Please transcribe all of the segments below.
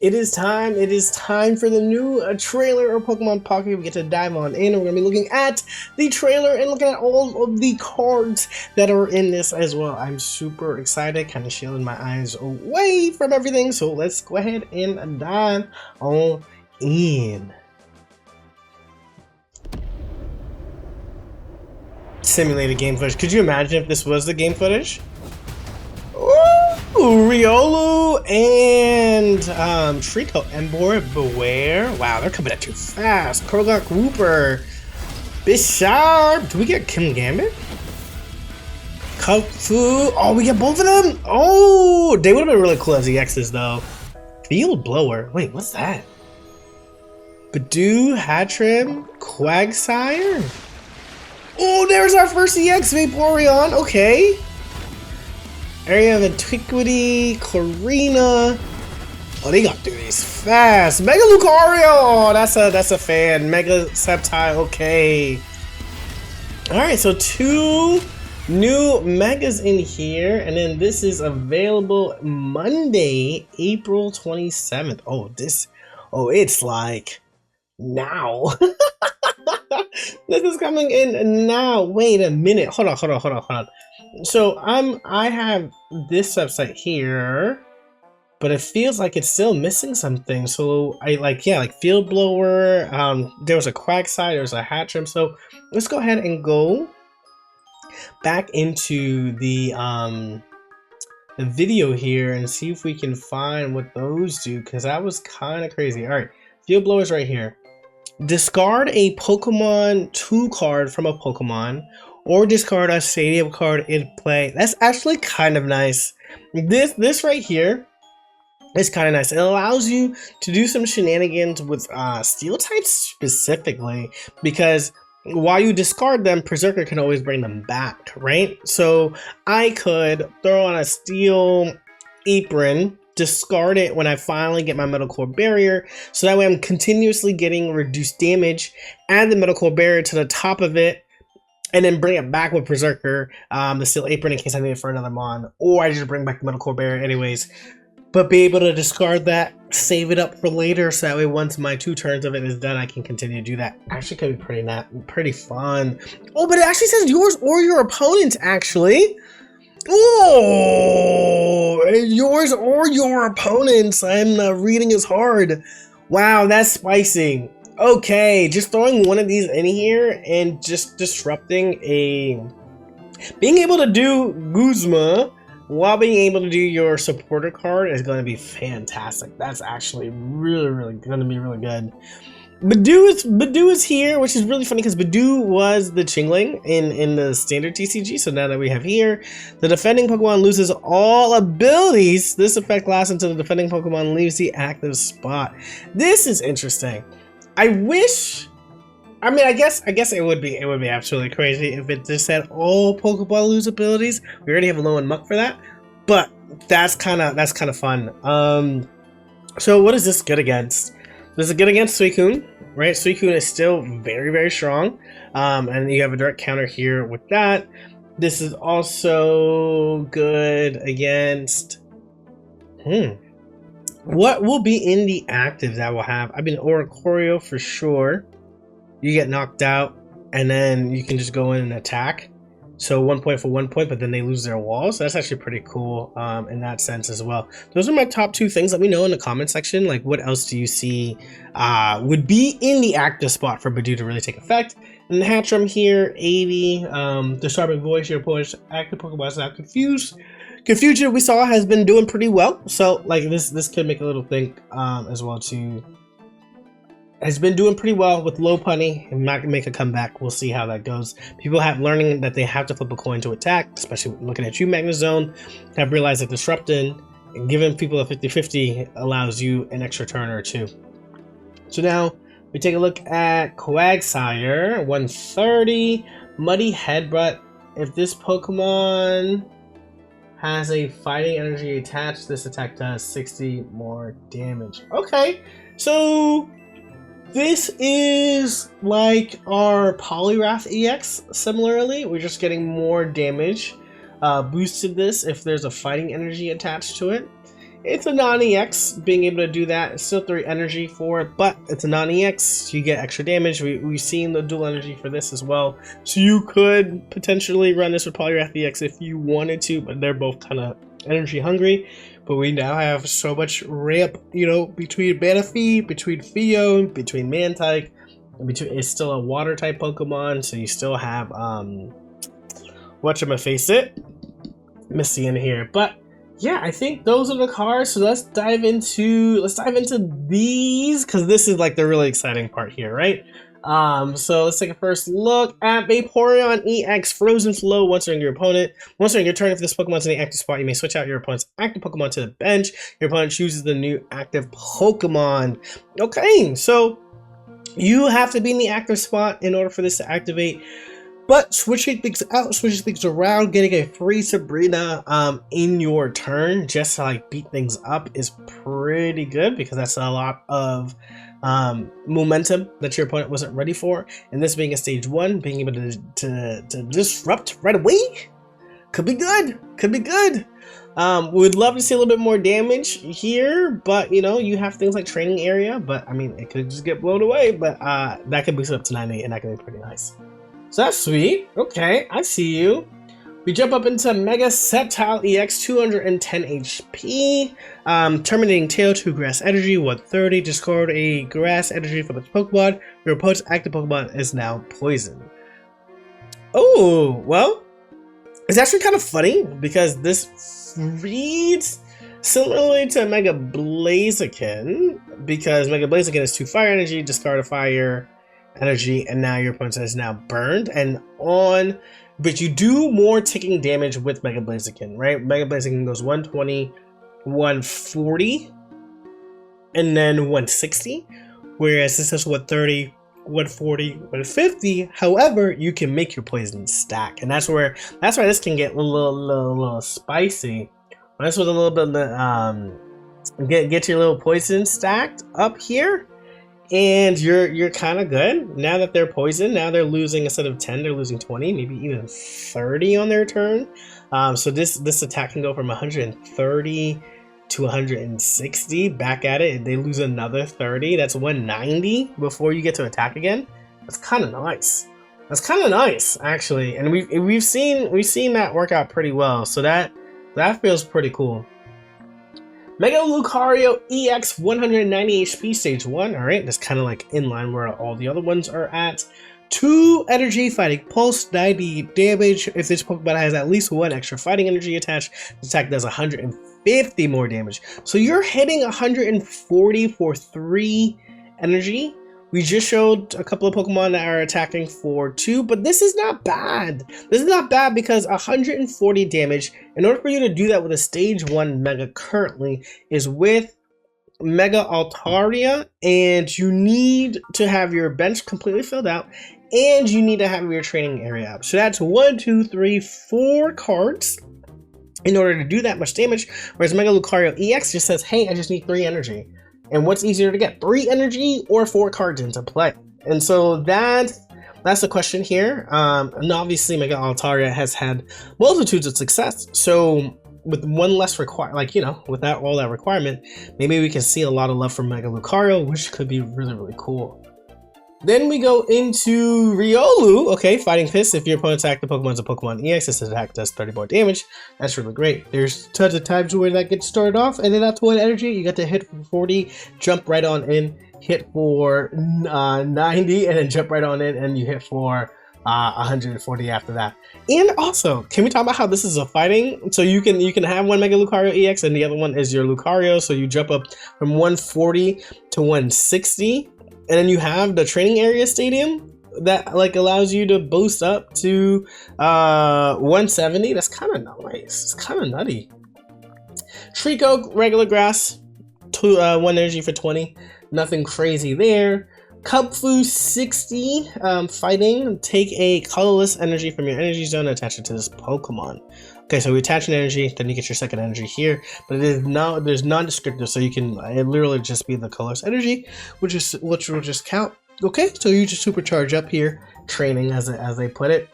It is time. It is time for the new trailer of Pokemon Pocket. We get to dive on in. We're going to be looking at the trailer and looking at all of the cards that are in this as well. I'm super excited, kind of shielding my eyes away from everything. So let's go ahead and dive on in. Simulated game footage. Could you imagine if this was the game footage? Ooh, Riolu and Trico, Embor, Beware. Wow, they're coming at too fast. Krogok, Wooper, Bisharp. Do we get Kim Gambit? Kung Fu. Oh, we get both of them. Oh, they would have been really cool as EXs though. Field Blower. Wait, what's that? Badoo, Hatrim, Quagsire. Oh, there's our first EX, Vaporeon. Okay. Area of Antiquity, Clarina. Oh, they got through these fast. Mega Lucario. Oh, that's a fan. Mega Sceptile. Okay. All right, so 2 new megas in here, and then this is available Monday, April 27th. Oh, it's like now. This is coming in now. Wait a minute. Hold on. So I have this website here, but it feels like it's still missing something. So I like Field Blower. There was a Quagsire, there was a Hatchrim. So let's go ahead and go back into the video here and see if we can find what those do, because that was kind of crazy. All right, Field Blower's right here. Discard a Pokemon 2 card from a Pokemon, or discard a stadium card in play. That's actually kind of nice. This right here is kind of nice. It allows you to do some shenanigans with steel types specifically, because while you discard them, Berserker can always bring them back, right? So I could throw on a steel apron, discard it when I finally get my Metal Core Barrier, so that way I'm continuously getting reduced damage, add the Metal Core Barrier to the top of it, and then bring it back with Berserker, the Steel Apron in case I need it for another Mon, or I just bring back the Metal Core Barrier anyways, but be able to discard that, save it up for later, so that way once my 2 turns of it is done, I can continue to do that. Actually could be pretty fun. Oh, but it actually says yours or your opponent's, actually. Oh, yours or your opponents. I'm not reading as hard. Wow, that's spicy. Okay, just throwing one of these in here and just disrupting being able to do Guzma while being able to do your supporter card is going to be fantastic. That's actually really going to be really good. Badoo is here, which is really funny because Badoo was the Chingling in the standard TCG. So now that we have here, the defending Pokemon loses all abilities. This effect lasts until the defending Pokemon leaves the active spot. This is interesting. I guess it would be absolutely crazy if it just said all Pokeball lose abilities. We already have a low and muck for that, but that's kind of fun. So what is this good against? This is good against Suicune, right? Suicune is still very strong, and you have a direct counter here with that. This is also good against what will be in the actives that will have? I mean, Oricorio for sure. You get knocked out, and then you can just go in and attack. So 1 point for 1 point, but then they lose their walls. So that's actually pretty cool in that sense as well. Those are my top 2 things. Let me know in the comment section, like, what else do you see would be in the active spot for Badoo to really take effect. And the Hatchrim here, 80. The Sharpened Voice, your opponent's active Pokemon is now confused. Confusion we saw has been doing pretty well. So like this could make a little think as well too. Has been doing pretty well with Lopunny and not gonna make a comeback. We'll see how that goes. People have learning that they have to flip a coin to attack, especially looking at you, Magnezone. Have realized that disrupting and giving people a 50-50 allows you an extra turn or 2. So now we take a look at Quagsire, 130, Muddy Headbutt. If this Pokemon has a fighting energy attached, this attack does 60 more damage. Okay, so this is like our Poliwrath EX similarly. We're just getting more damage boosted this if there's a fighting energy attached to it. It's a non-EX, being able to do that. It's still 3 energy for it, but it's a non-EX. You get extra damage. We've seen the dual energy for this as well. So you could potentially run this with Polyrath EX if you wanted to, but they're both kind of energy hungry. But we now have so much ramp, you know, between Manaphy, between Theo, between Mantike, it's still a water type Pokemon, so you still have whatchamaface Misty in here. But yeah, I think those are the cards. So let's dive into these, because this is like the really exciting part here, right? So let's take a first look at Vaporeon EX Frozen Flow. Once during your opponent, once during your turn, if this Pokemon's in the active spot, you may switch out your opponent's active Pokemon to the bench. Your opponent chooses the new active Pokemon. Okay, so you have to be in the active spot in order for this to activate. But switching things out, switching things around, getting a free Sabrina in your turn just to like beat things up is pretty good, because that's a lot of momentum that your opponent wasn't ready for. And this being a stage 1, being able to disrupt right away could be good. Could be good. We'd love to see a little bit more damage here, but you know, you have things like training area, but I mean, it could just get blown away, but that could boost it up to 98, and that could be pretty nice. So that's sweet. Okay, I see you. We jump up into Mega Sceptile EX, 210 HP. Terminating Tail, 2 Grass Energy, 130. Discard a Grass Energy from its Pokemon. Your opponent's active Pokemon is now poisoned. Oh, well, it's actually kind of funny, because this reads similarly to Mega Blaziken, because Mega Blaziken is 2 Fire Energy, discard a Fire Energy, and now your opponent is now burned but you do more ticking damage with Mega Blaziken, right? Mega Blaziken goes 120, 140, and then 160, whereas this is 130, 140, 150. However, you can make your poison stack, and that's why this can get a little spicy. That's with a little bit of get your little poison stacked up here. And you're kind of good. Now that they're poisoned, now they're losing, instead of 10, they're losing 20, maybe even 30 on their turn. So this attack can go from 130 to 160 back at it. They lose another 30. That's 190 before you get to attack again. That's kind of nice. That's kind of nice, actually. And we've seen that work out pretty well. So that feels pretty cool. Mega Lucario EX, 190 HP, stage 1. Alright, that's kind of like in line where all the other ones are at. 2 energy, fighting pulse, 90 damage. If this Pokemon has at least 1 extra fighting energy attached, the attack does 150 more damage. So you're hitting 140 for 3 energy. We just showed a couple of Pokemon that are attacking for 2, but this is not bad. This is not bad, because 140 damage, in order for you to do that with a stage 1 Mega currently, is with Mega Altaria, and you need to have your bench completely filled out, and you need to have your training area up. So that's 1, 2, 3, 4 cards in order to do that much damage, whereas Mega Lucario EX just says, hey, I just need 3 energy. And what's easier to get, 3 energy or 4 cards into play? And so that's the question here. And obviously Mega Altaria has had multitudes of success. So with one less without all that requirement, maybe we can see a lot of love from Mega Lucario, which could be really, really cool. Then we go into Riolu. Okay, Fighting Fist. If your opponent's active Pokemon's a Pokemon EX, this attack does 30 more damage. That's really great. There's tons of times where that gets started off, and then that's 1 energy. You got to hit for 40, jump right on in, hit for 90, and then jump right on in, and you hit for 140 after that. And also, can we talk about how this is a fighting? So you can have one Mega Lucario EX, and the other one is your Lucario. So you jump up from 140 to 160. And then you have the training area stadium that like allows you to boost up to 170. That's kind of nice. It's kind of nutty. Trico, regular grass, 1 energy for 20. Nothing crazy there. Cubfu 60, fighting. Take a colorless energy from your energy zone and attach it to this Pokemon. Okay, so we attach an energy, then you get your second energy here, but there's non-descriptive, so it literally just be the colorless energy, which will just count. Okay, so you just supercharge up here, training as they put it.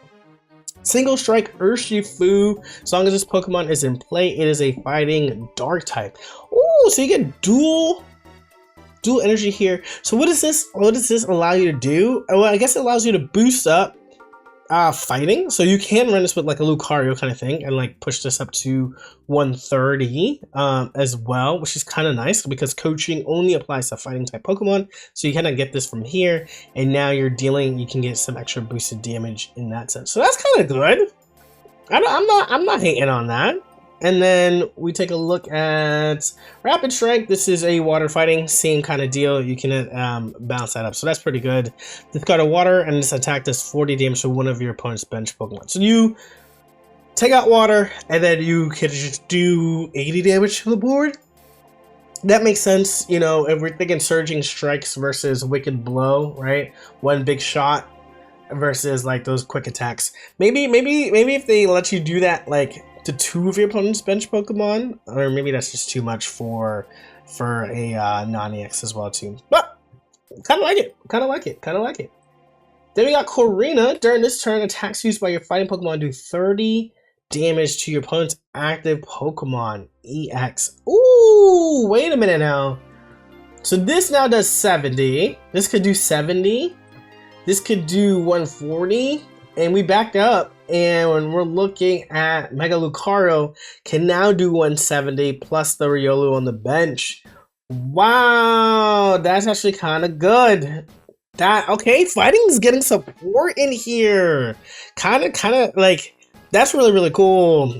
Single Strike Urshifu, as long as this Pokemon is in play, it is a fighting dark type. Ooh, so you get dual energy here. So what does this allow you to do? Well, I guess it allows you to boost up fighting. So you can run this with like a Lucario kind of thing and like push this up to 130 as well, which is kind of nice because coaching only applies to fighting type Pokemon. So you kind of get this from here, and now you can get some extra boosted damage in that sense. So that's kind of good. I'm not hating on that. And then we take a look at Rapid Strike. This is a water fighting, same kind of deal. You can bounce that up, so that's pretty good. This got a water, and this attack does 40 damage to one of your opponent's bench Pokemon. So you take out water, and then you can just do 80 damage to the board. That makes sense, you know, if we're thinking Surging Strikes versus Wicked Blow, right? One big shot versus like those quick attacks. Maybe if they let you do that, like, to two of your opponent's bench Pokemon, or maybe that's just too much for a non-EX as well too. But kind of like it. Then we got Corina. During this turn, attacks used by your fighting Pokemon do 30 damage to your opponent's active Pokemon EX. Ooh, wait a minute now. So this now does 70. This could do 70. This could do 140. And we backed up, and when we're looking at Mega Lucario, can now do 170 plus the Riolu on the bench. Wow, that's actually kind of good. Okay, fighting is getting support in here. Kind of like, that's really cool.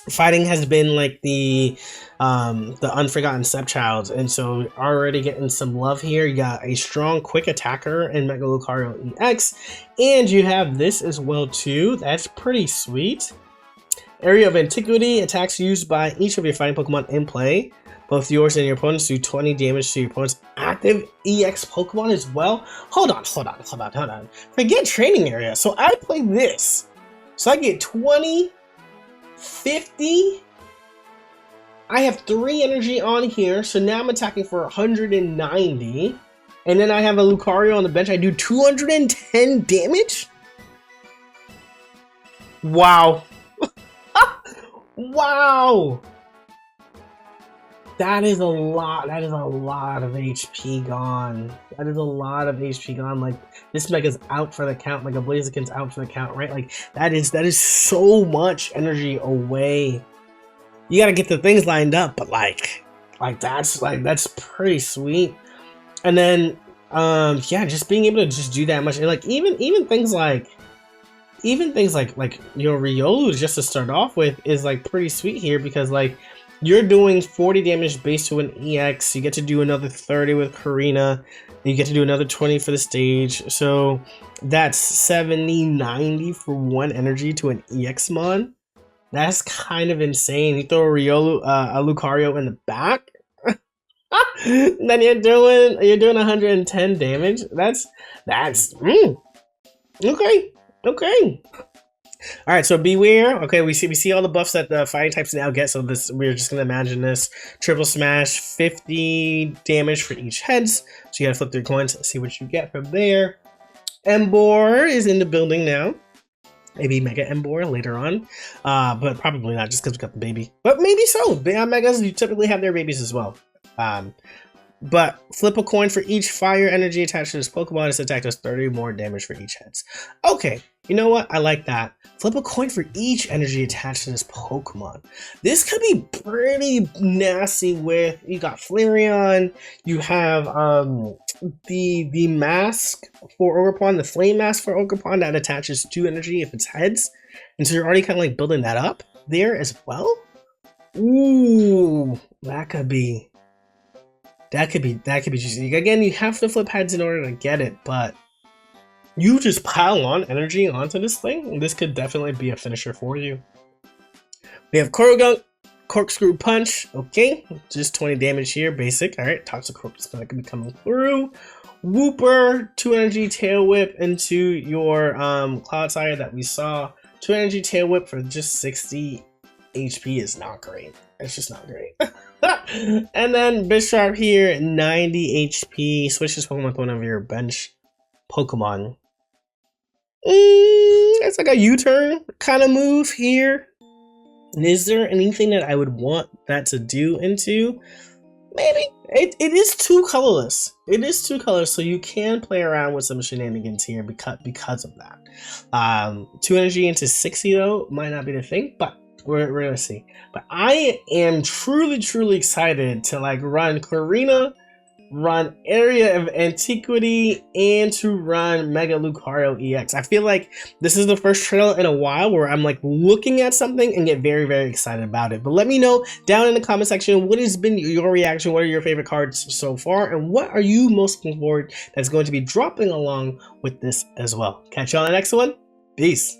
Fighting has been like the unforgotten stepchild, and so already getting some love here. You got a strong quick attacker in Mega Lucario EX, and you have this as well too. That's pretty sweet. Area of Antiquity. Attacks used by each of your fighting Pokemon in play, both yours and your opponent's, do 20 damage to your opponent's active EX Pokemon as well. Hold on. Forget training area. So I play this, so I get 20, 50. I have 3 energy on here, so now I'm attacking for 190. And then I have a Lucario on the bench. I do 210 damage? Wow. Wow. That is a lot. That is a lot of HP gone. That is a lot of HP gone. Like, this Mega's out for the count. Like, a Blaziken's out for the count, right? Like, that is so much energy away. You gotta get the things lined up, but that's pretty sweet. And then, yeah, just being able to just do that much, and like even things like your Riolu just to start off with is like pretty sweet here, because like, you're doing 40 damage based to an EX. You get to do another 30 with Corina. You get to do another 20 for the stage. So that's 70, 90 for 1 energy to an EX mon. That's kind of insane. You throw a Lucario in the back, then you're doing 110 damage. That's okay. All right, so beware. Okay, we see all the buffs that the fighting types now get. So this, we're just gonna imagine this triple smash, 50 damage for each heads. So you gotta flip 3 coins, see what you get from there. Emboar is in the building now. Maybe Mega Emboar later on, but probably not, just because we got the baby. But maybe so. Beyond Megas, you typically have their babies as well. But flip a coin for each fire energy attached to this Pokemon. This attack does 30 more damage for each heads. Okay, you know what? I like that. Flip a coin for each energy attached to this Pokemon. This could be pretty nasty with, you got Flareon, you have the mask for Ogerpon, the flame mask for Ogerpon that attaches 2 energy if it's heads. And so you're already kind of like building that up there as well. Ooh, that could be juicy. Again, you have to flip heads in order to get it, but you just pile on energy onto this thing, this could definitely be a finisher for you. We have Corugunk, Corkscrew Punch, okay, just 20 damage here, basic. All right, Toxicroak is gonna be coming through. Wooper, 2 energy Tail Whip into your Clodsire that we saw. 2 energy Tail Whip for just 60 HP is not great. It's just not great. And then Bisharp here, 90 HP. Switch this Pokemon with one of your bench Pokemon. It's like a U-turn kind of move here. And is there anything that I would want that to do into? Maybe. It is too colorless. It is too colorless, so you can play around with some shenanigans here because of that. 2 energy into 60 though might not be the thing, but we're gonna see. But I am truly excited to like run Clarina, run Area of Antiquity, and to run Mega Lucario EX. I feel like this is the first trailer in a while where I'm like looking at something and get very excited about it. But let me know down in the comment section what has been your reaction, what are your favorite cards so far, and what are you most looking forward that's going to be dropping along with this as well. Catch you on the next one. Peace.